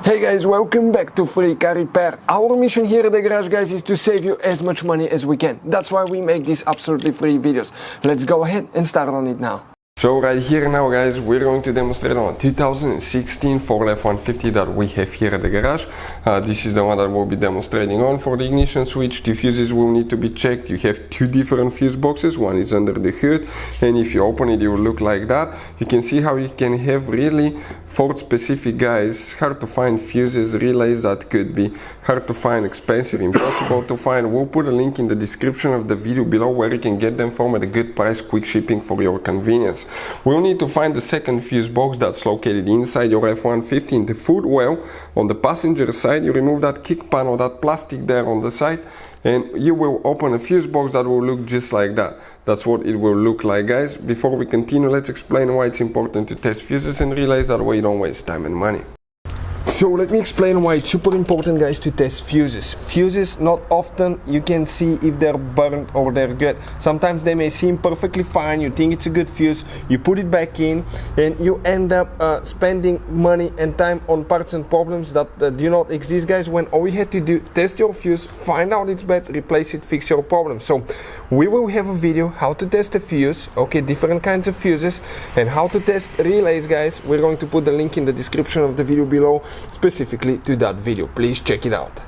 Hey guys, welcome back to Free Car Repair. Our mission here at the garage, guys, is to save you as much money as we can. That's why we make these absolutely free videos. Let's go ahead and start on it now. So right here now, guys, we're going to demonstrate on a 2016 Ford F-150 that we have here at the garage. This is the one that we'll be demonstrating on. For the ignition switch, the fuses will need to be checked. You have two different fuse boxes. One is under the hood, and if you open it, it will look like that. You can see how you can have really Ford specific, guys, hard to find fuses, relays that could be hard to find, expensive, impossible to find. We'll put a link in the description of the video below where you can get them from at a good price, quick shipping for your convenience. We'll need to find the second fuse box that's located inside your F-150 in the footwell. On the passenger side, you remove that kick panel, that plastic there on the side, and you will open a fuse box that will look just like that. That's what it will look like, guys. Before we continue, let's explain why it's important to test fuses and relays, that way you don't waste time and money. So let me explain why it's super important, guys, to test fuses. Fuses, not often you can see if they're burnt or they're good. Sometimes they may seem perfectly fine, you think it's a good fuse, you put it back in, and you end up spending money and time on parts and problems that do not exist, guys, when all you had to do, test your fuse, find out it's bad, replace it, fix your problem. So we will have a video how to test a fuse, okay, different kinds of fuses, and how to test relays, guys. We're going to put the link in the description of the video below, specifically to that video. Please check it out.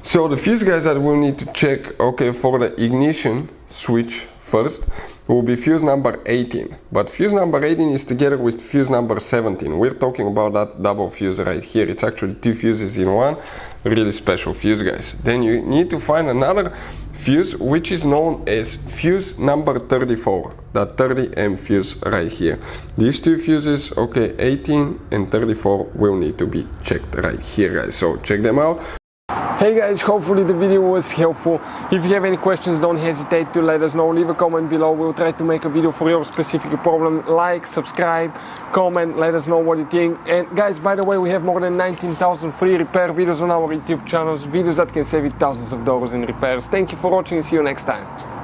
So the fuse, guys, that we'll need to check, okay, for the ignition switch first will be fuse number 18, but fuse number 18 is together with fuse number 17. We're talking about that double fuse right here. It's actually two fuses in one, really special fuse, guys. Then you need to find another fuse which is known as fuse number 34, that 30M fuse right here. These two fuses, okay, 18 and 34, will need to be checked right here, guys. So check them out. Hey guys, hopefully the video was helpful. If you have any questions, don't hesitate to let us know. Leave a comment below. We'll try to make a video for your specific problem. Like, subscribe, comment, let us know what you think. And guys, by the way, we have more than 19,000 free repair videos on our YouTube channels, videos that can save you thousands of dollars in repairs. Thank you for watching and see you next time.